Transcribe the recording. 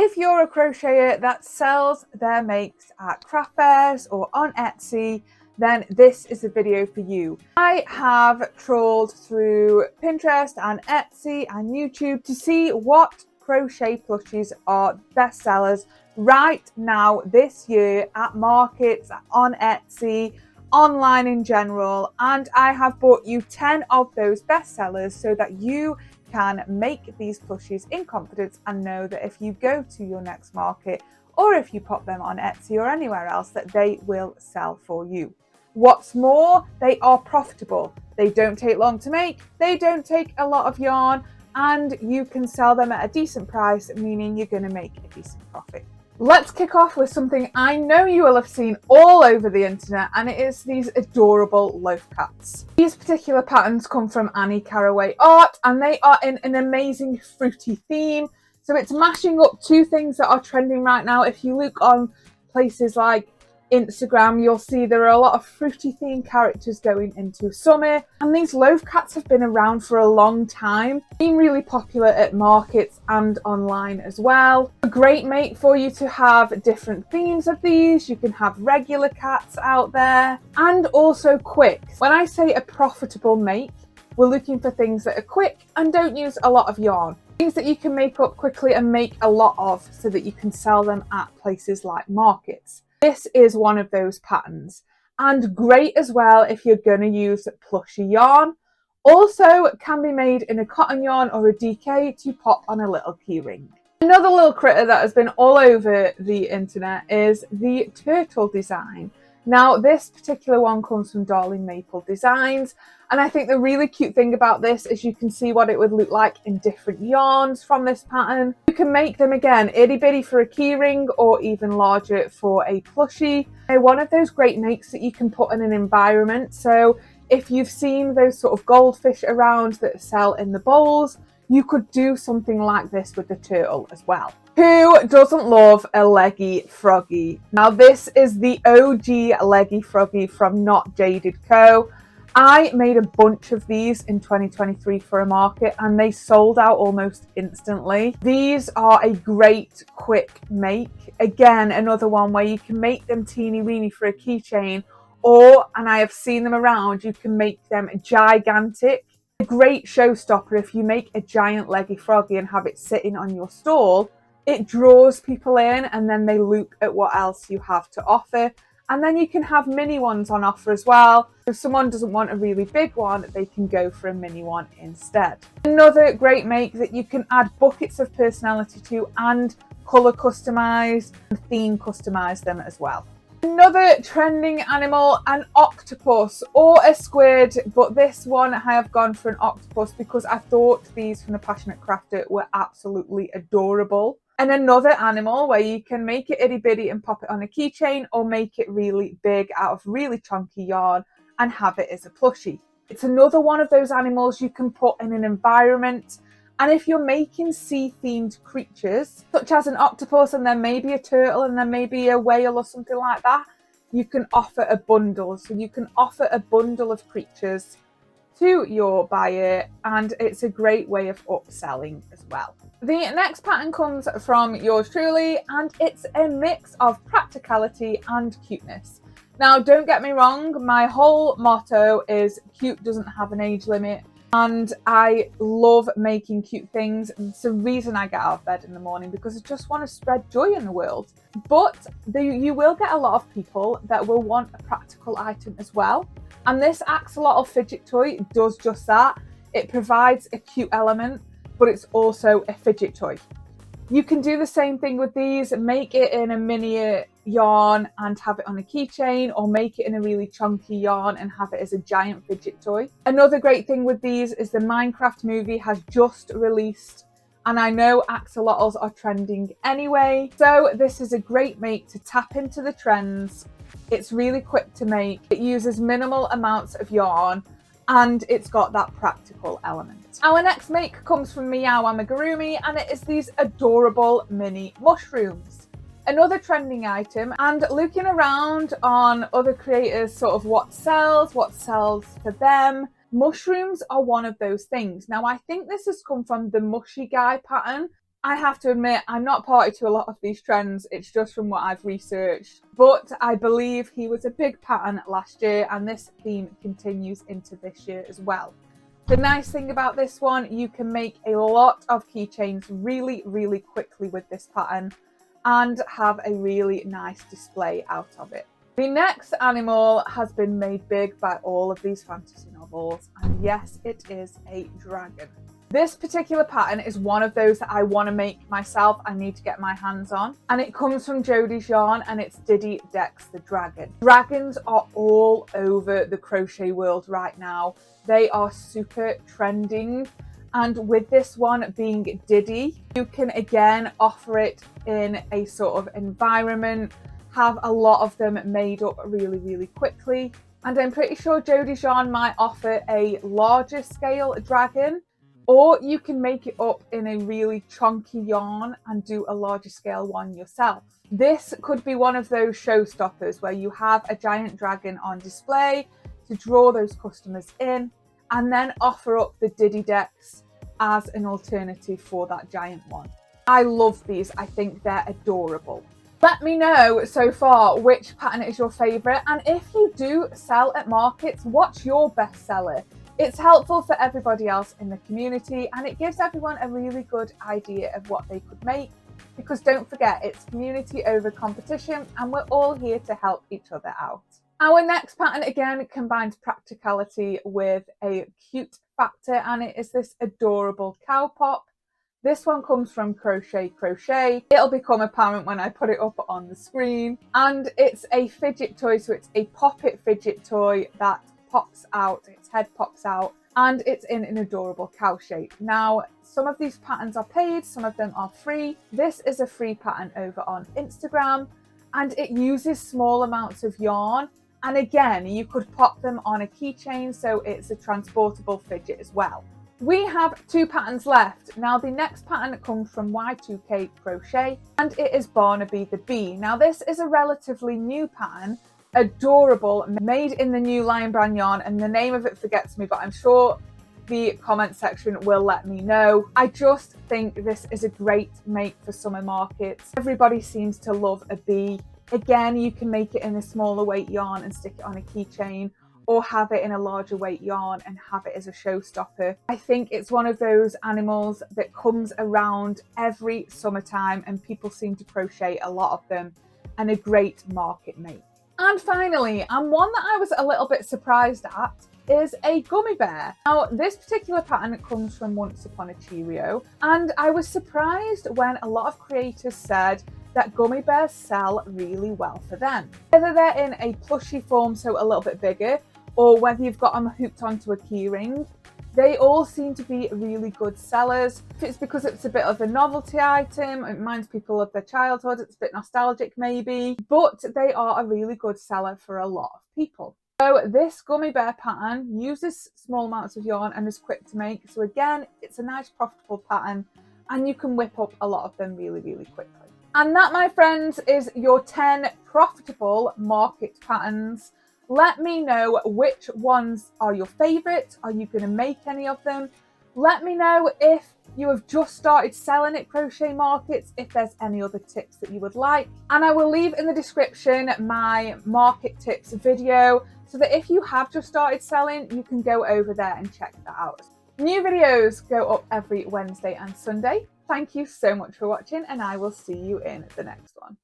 If you're a crocheter that sells their makes at craft fairs or on Etsy, then this is a video for you. I have trawled through Pinterest and Etsy and YouTube to see what crochet plushies are bestsellers right now this year at markets, on Etsy, online in general, and I have brought you 10 of those bestsellers so that you can make these plushies in confidence and know that if you go to your next market or if you pop them on Etsy or anywhere else, that they will sell for you. What's more, they are profitable. They don't take long to make, they don't take a lot of yarn, and you can sell them at a decent price, meaning you're going to make a decent profit. Let's kick off with something I know you will have seen all over the internet, and it is these adorable loaf cats. These particular patterns come from Carraway art, and they are in an amazing fruity theme. So it's mashing up two things that are trending right now. If you look on places like Instagram, you'll see there are a lot of fruity themed characters going into summer, and these loaf cats have been around for a long time, being really popular at markets and online as well. A great make for you to have different themes of these. You can have regular cats out there and also quick. When I say a profitable make, we're looking for things that are quick and don't use a lot of yarn. Things that you can make up quickly and make a lot of so that you can sell them at places like markets. This is one of those patterns, and great as well if you're going to use plushy yarn. Also can be made in a cotton yarn or a DK to pop on a little keyring. Another little critter that has been all over the internet is the turtle design. Now this particular one comes from Darling Maple Designs, and I think the really cute thing about this is you can see what it would look like in different yarns from this pattern. You can make them again itty bitty for a keyring or even larger for a plushie. They're one of those great makes that you can put in an environment. So if you've seen those sort of goldfish around that sell in the bowls, you could do something like this with the turtle as well. Who doesn't love a leggy froggy? Now this is the OG leggy froggy from Not Jaded Co. I made a bunch of these in 2023 for a market and they sold out almost instantly. These are a great quick make. Again, another one where you can make them teeny weeny for a keychain, or, and I have seen them around, you can make them gigantic. A great showstopper if you make a giant leggy froggy and have it sitting on your stall. It draws people in and then they look at what else you have to offer. And then you can have mini ones on offer as well. If someone doesn't want a really big one, they can go for a mini one instead. Another great make that you can add buckets of personality to and colour customise and theme customise them as well. Another trending animal, an octopus or a squid, but this one I have gone for an octopus because I thought these from the Passionate Crafter were absolutely adorable. And another animal where you can make it itty bitty and pop it on a keychain, or make it really big out of really chunky yarn and have it as a plushie. It's another one of those animals you can put in an environment. And if you're making sea-themed creatures, such as an octopus and then maybe a turtle and then maybe a whale or something like that, you can offer a bundle. So you can offer a bundle of creatures to your buyer, and it's a great way of upselling as well. The next pattern comes from yours truly, and it's a mix of practicality and cuteness. Now, don't get me wrong, my whole motto is cute doesn't have an age limit, and I love making cute things. It's the reason I get out of bed in the morning, because I just want to spread joy in the world. But you will get a lot of people that will want a practical item as well. And this Axolotl fidget toy does just that. It provides a cute element, but it's also a fidget toy. You can do the same thing with these, make it in a mini yarn and have it on a keychain, or make it in a really chunky yarn and have it as a giant fidget toy. Another great thing with these is the Minecraft movie has just released, and I know axolotls are trending anyway, so this is a great make to tap into the trends. It's really quick to make, it uses minimal amounts of yarn, and it's got that practical element. Our next make comes from Meowamigurumi, and it is these adorable mini mushrooms. Another trending item, and looking around on other creators, sort of what sells for them, mushrooms are one of those things. Now I think this has come from the Mushy Guy pattern, I have to admit, I'm not party to a lot of these trends. It's just from what I've researched. But I believe he was a big pattern last year, and this theme continues into this year as well. The nice thing about this one, you can make a lot of keychains really, really quickly with this pattern and have a really nice display out of it. The next animal has been made big by all of these fantasy novels, and yes, it is a dragon. This particular pattern is one of those that I want to make myself. I need to get my hands on, and it comes from Jodies Yarn, and it's Diddi Decks the Dragon. Dragons are all over the crochet world right now. They are super trending, and with this one being Diddi, you can again offer it in a sort of environment, have a lot of them made up really, really quickly. And I'm pretty sure Jodies Yarn might offer a larger scale dragon, or you can make it up in a really chunky yarn and do a larger scale one yourself. This could be one of those showstoppers where you have a giant dragon on display to draw those customers in, and then offer up the Diddi decks as an alternative for that giant one. I love these. I think they're adorable. Let me know so far which pattern is your favourite, and if you do sell at markets, what's your best seller? It's helpful for everybody else in the community, and it gives everyone a really good idea of what they could make, because don't forget, it's community over competition, and we're all here to help each other out. Our next pattern again combines practicality with a cute factor, and it is this adorable cow pop. This one comes from Crochet Crochey. It'll become apparent when I put it up on the screen. And it's a fidget toy, so it's a pop-it fidget toy that pops out, its head pops out, and it's in an adorable cow shape. Now, some of these patterns are paid, some of them are free. This is a free pattern over on Instagram, and it uses small amounts of yarn. And again, you could pop them on a keychain, so it's a transportable fidget as well. We have 2 patterns left. Now, the next pattern comes from Y2K Crochet, and it is Barnaby the Bee. Now, this is a relatively new pattern, adorable, made in the new Lion Brand yarn, and the name of it forgets me, but I'm sure the comment section will let me know. I just think this is a great make for summer markets. Everybody seems to love a bee. Again, you can make it in a smaller weight yarn and stick it on a keychain, or have it in a larger weight yarn and have it as a showstopper. I think it's one of those animals that comes around every summertime, and people seem to crochet a lot of them, and a great market make. And finally, and one that I was a little bit surprised at, is a gummy bear. Now, this particular pattern comes from Once Upon a Cheerio, and I was surprised when a lot of creators said that gummy bears sell really well for them. Whether they're in a plushie form, so a little bit bigger, or whether you've got them hooked onto a keyring, they all seem to be really good sellers. If it's because it's a bit of a novelty item, it reminds people of their childhood, it's a bit nostalgic maybe, but they are a really good seller for a lot of people. So this gummy bear pattern uses small amounts of yarn and is quick to make. So again, it's a nice profitable pattern, and you can whip up a lot of them really, really quickly. And that, my friends, is your 10 profitable market patterns. Let me know which ones are your favourite. Are you going to make any of them? Let me know if you have just started selling at crochet markets, if there's any other tips that you would like. And I will leave in the description my market tips video, so that if you have just started selling, you can go over there and check that out. New videos go up every Wednesday and Sunday. Thank you so much for watching, and I will see you in the next one.